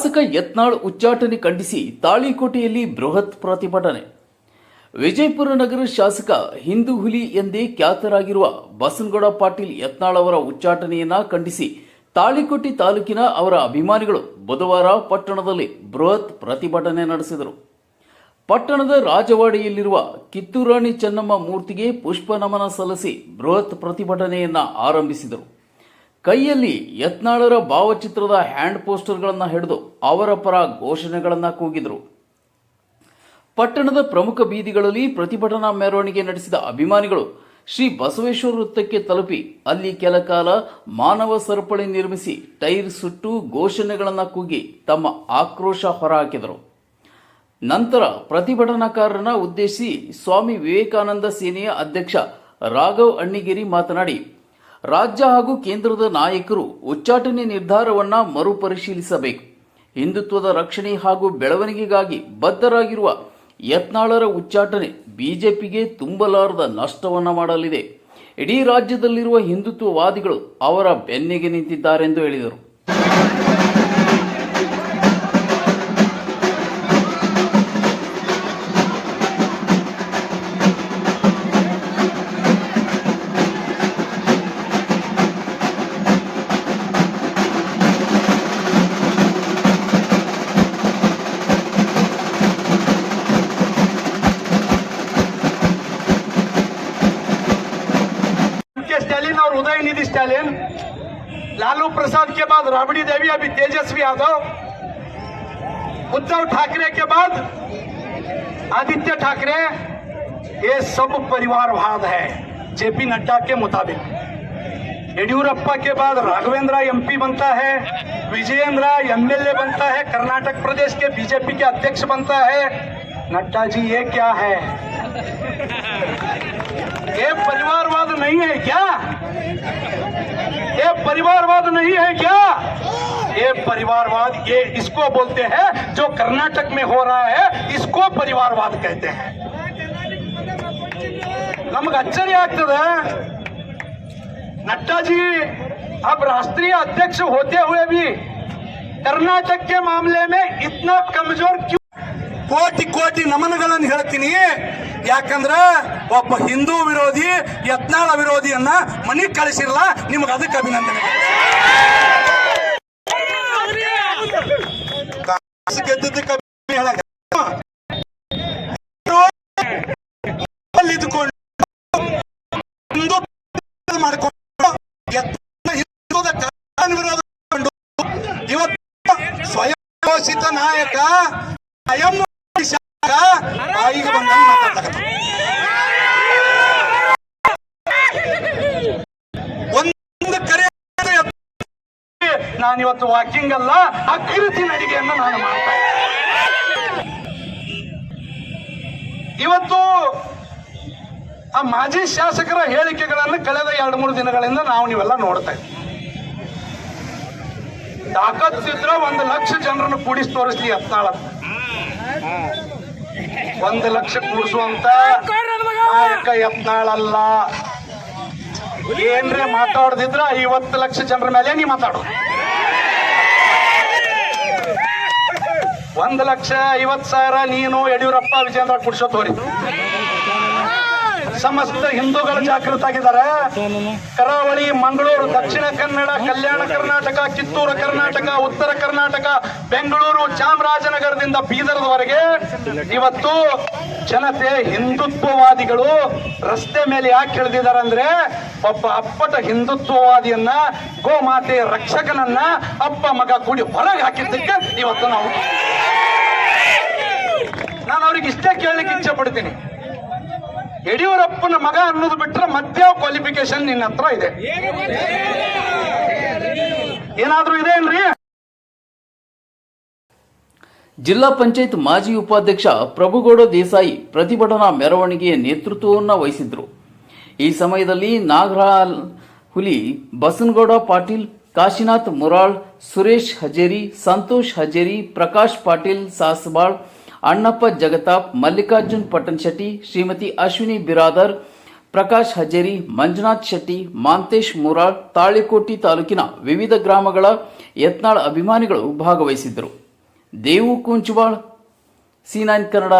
ಶಾಸಕ ಯತ್ನಾಳ್ ಉಚ್ಚಾಟನೆ ಖಂಡಿಸಿ ತಾಳಿಕೋಟೆಯಲ್ಲಿ ಬೃಹತ್ ಪ್ರತಿಭಟನೆ. ವಿಜಯಪುರ ನಗರ ಶಾಸಕ ಹಿಂದೂ ಹುಲಿ ಎಂದೇ ಖ್ಯಾತರಾಗಿರುವ ಬಸನಗೌಡ ಪಾಟೀಲ್ ಯತ್ನಾಳ್ ಅವರ ಉಚ್ಚಾಟನೆಯನ್ನ ಖಂಡಿಸಿ ತಾಳಿಕೋಟೆ ತಾಲೂಕಿನ ಅವರ ಅಭಿಮಾನಿಗಳು ಬುಧವಾರ ಪಟ್ಟಣದಲ್ಲಿ ಬೃಹತ್ ಪ್ರತಿಭಟನೆ ನಡೆಸಿದರು. ಪಟ್ಟಣದ ರಾಜವಾಡಿಯಲ್ಲಿರುವ ಕಿತ್ತೂರಾಣಿ ಚೆನ್ನಮ್ಮ ಮೂರ್ತಿಗೆ ಪುಷ್ಪ ನಮನ ಸಲ್ಲಿಸಿ ಬೃಹತ್ ಪ್ರತಿಭಟನೆಯನ್ನ ಆರಂಭಿಸಿದರು. ಕೈಯಲ್ಲಿ ಯತ್ನಾಳರ ಭಾವಚಿತ್ರದ ಹ್ಯಾಂಡ್ ಪೋಸ್ಟರ್ಗಳನ್ನು ಹಿಡಿದು ಅವರ ಪರ ಘೋಷಣೆಗಳನ್ನು ಕೂಗಿದರು. ಪಟ್ಟಣದ ಪ್ರಮುಖ ಬೀದಿಗಳಲ್ಲಿ ಪ್ರತಿಭಟನಾ ಮೆರವಣಿಗೆ ನಡೆಸಿದ ಅಭಿಮಾನಿಗಳು ಶ್ರೀ ಬಸವೇಶ್ವರ ವೃತ್ತಕ್ಕೆ ತಲುಪಿ ಅಲ್ಲಿ ಕೆಲ ಕಾಲ ಮಾನವ ಸರಪಳಿ ನಿರ್ಮಿಸಿ ಟೈರ್ ಸುಟ್ಟು ಘೋಷಣೆಗಳನ್ನು ಕೂಗಿ ತಮ್ಮ ಆಕ್ರೋಶ ಹೊರಹಾಕಿದರು. ನಂತರ ಪ್ರತಿಭಟನಾಕಾರರನ್ನ ಉದ್ದೇಶಿಸಿ ಸ್ವಾಮಿ ವಿವೇಕಾನಂದ ಸೇನೆಯ ಅಧ್ಯಕ್ಷ ರಾಘವ್ ಅಣ್ಣಿಗೇರಿ ಮಾತನಾಡಿ, ರಾಜ್ಯ ಹಾಗೂ ಕೇಂದ್ರದ ನಾಯಕರು ಉಚ್ಚಾಟನೆ ನಿರ್ಧಾರವನ್ನ ಮರುಪರಿಶೀಲಿಸಬೇಕು. ಹಿಂದುತ್ವದ ರಕ್ಷಣೆ ಹಾಗೂ ಬೆಳವಣಿಗೆಗಾಗಿ ಬದ್ಧರಾಗಿರುವ ಯತ್ನಾಳರ ಉಚ್ಚಾಟನೆ ಬಿಜೆಪಿಗೆ ತುಂಬಲಾರದ ನಷ್ಟವನ್ನ ಮಾಡಲಿದೆ. ಇಡೀ ರಾಜ್ಯದಲ್ಲಿರುವ ಹಿಂದುತ್ವವಾದಿಗಳು ಅವರ ಬೆನ್ನಿಗೆ ನಿಂತಿದ್ದಾರೆಂದು ಹೇಳಿದರು. स्टैलिन और उदयनिधि स्टैलिन, लालू प्रसाद के बाद राबड़ी देवी, अभी तेजस्वी यादव, उद्धव ठाकरे के बाद आदित्य ठाकरे, ये सब परिवारवाद है जेपी नड्डा के मुताबिक। येडियूरप्पा के बाद राघवेंद्र एमपी बनता है, विजयेंद्र एमएलए बनता है, कर्नाटक प्रदेश के बीजेपी के अध्यक्ष बनता है। नड्डा जी ये क्या है? ये परिवारवाद नहीं है क्या? ये परिवारवाद नहीं है क्या? ये परिवारवाद, ये इसको बोलते हैं जो कर्नाटक में हो रहा है, इसको परिवारवाद कहते हैं। नमगे आश्चर्य ಆಗ್ತದೆ, नड्डा जी अब राष्ट्रीय अध्यक्ष होते हुए भी कर्नाटक के मामले में इतना कमजोर क्यों? ಕೋಟಿ ಕೋಟಿ ನಮನಗಳನ್ನು ಹೇಳ್ತೀನಿ. ಯಾಕಂದ್ರೆ ಒಬ್ಬ ಹಿಂದೂ ವಿರೋಧಿ ಯತ್ನಾಳ ವಿರೋಧಿಯನ್ನ ಮನೆಗೆ ಕಳಿಸಿರಲ್ಲ, ನಿಮಗೆ ಅದಕ್ಕೆ ಅಭಿನಂದನೆ. ಇವತ್ತು ಸ್ವಯಂ ಘೋಷಿತ ನಾಯಕ ಸ್ವಯಂ ಈಗ ಬಂದ ಒಂದು ಕರೆ, ನಾನಿವತ್ತು ವಾಕಿಂಗ್ ಅಲ್ಲ ಅಕೃತಿ ನಡಿಗೆಯನ್ನು ನಾನು ಮಾಡ್ತಾ ಇದ್ದೇನೆ. ಇವತ್ತು ಆ ಮಾಜಿ ಶಾಸಕರ ಹೇಳಿಕೆಗಳನ್ನು ಕಳೆದ 2-3 ದಿನಗಳಿಂದ ನಾವು ನೀವೆಲ್ಲ ನೋಡ್ತಾ ಇದ್ದೀವಿ. ತಾಕತ್ತಿದ್ರ 1 ಲಕ್ಷ ಜನರನ್ನು ಕೂಡಿಸಿ ತೋರಿಸ್ಲಿ ಯತ್ನಾಳ. 1 ಲಕ್ಷ ಕೂಡಿಸುವಂತ ನಾಯಕ ಯತ್ನಾಳಲ್ಲ. ಏನ್ರೆ ಮಾತಾಡದಿದ್ರ 50 ಲಕ್ಷ ಜನರ ಮೇಲೆ ನೀ ಮಾತಾಡು. 1,50,000 ನೀನು ಯಡಿಯೂರಪ್ಪ ವಿಜೇಂದ್ರ ಕುಡಿಸೋ ತೋರಿ. ಸಮಸ್ತ ಹಿಂದೂಗಳು ಜಾಗೃತ ಆಗಿದ್ದಾರೆ. ಕರಾವಳಿ, ಮಂಗಳೂರು, ದಕ್ಷಿಣ ಕನ್ನಡ, ಕಲ್ಯಾಣ ಕರ್ನಾಟಕ, ಕಿತ್ತೂರು ಕರ್ನಾಟಕ, ಉತ್ತರ ಕರ್ನಾಟಕ, ಬೆಂಗಳೂರು, ಚಾಮರಾಜನಗರದಿಂದ ಬೀದರ್ವರೆಗೆ ಇವತ್ತು ಜನತೆ ಹಿಂದುತ್ವವಾದಿಗಳು ರಸ್ತೆ ಮೇಲೆ ಯಾಕೆ ಇಳಿದಿದ್ದಾರೆ ಅಂದ್ರೆ, ಒಬ್ಬ ಅಪ್ಪಟ ಹಿಂದುತ್ವವಾದಿಯನ್ನ, ಗೋಮಾತೆಯ ರಕ್ಷಕನನ್ನ ಅಪ್ಪ ಮಗ ಕೂಡಿ ಹೊರಗೆ ಹಾಕಿದ್ದಕ್ಕೆ ಇವತ್ತು ನಾನು ಅವ್ರಿಗೆ ಇಷ್ಟೇ ಕೇಳಲಿಕ್ಕೆ ಇಚ್ಛೆ ಪಡ್ತೀನಿ. ಯಡಿಯೂರಪ್ಪನ ಮಗ ಅನ್ನೋದು ಬಿಟ್ರೆ ಮಧ್ಯ ಕ್ವಾಲಿಫಿಕೇಶನ್ ನಿನ್ನ ಹತ್ರ ಇದೆ? ಏನಾದ್ರೂ ಇದೆ ಏನ್ರಿ? ಜಿಲ್ಲಾ ಪಂಚಾಯತ್ ಮಾಜಿ ಉಪಾಧ್ಯಕ್ಷ ಪ್ರಭುಗೌಡ ದೇಸಾಯಿ ಪ್ರತಿಭಟನಾ ಮೆರವಣಿಗೆಯ ನೇತೃತ್ವವನ್ನು ವಹಿಸಿದ್ರು. ಈ ಸಮಯದಲ್ಲಿ ನಾಗರಾಲ್ ಹುಲಿ, ಬಸನಗೌಡ ಪಾಟೀಲ್, ಕಾಶಿನಾಥ್ ಮುರಾಳ್, ಸುರೇಶ್ ಹಜೇರಿ, ಸಂತೋಷ್ ಹಜೇರಿ, ಪ್ರಕಾಶ್ ಪಾಟೀಲ್ ಸಾಸಬಾಳ್, ಅಣ್ಣಪ್ಪ ಜಗತಾಪ್, ಮಲ್ಲಿಕಾರ್ಜುನ್ ಪಟ್ಟಣ್ ಶೆಟ್ಟಿ, ಶ್ರೀಮತಿ ಅಶ್ವಿನಿ ಬಿರಾದರ್, ಪ್ರಕಾಶ್ ಹಜೇರಿ, ಮಂಜುನಾಥ್ ಶೆಟ್ಟಿ, ಮಾಂತೇಶ್ ಮುರಾಳ್, ತಾಳಿಕೋಟಿ ತಾಲೂಕಿನ ವಿವಿಧ ಗ್ರಾಮಗಳ ಯತ್ನಾಳ್ ಅಭಿಮಾನಿಗಳು ಭಾಗವಹಿಸಿದ್ದರು. ದೇವು ಕುಂಚವಾಳ್, C9 ಕನ್ನಡ,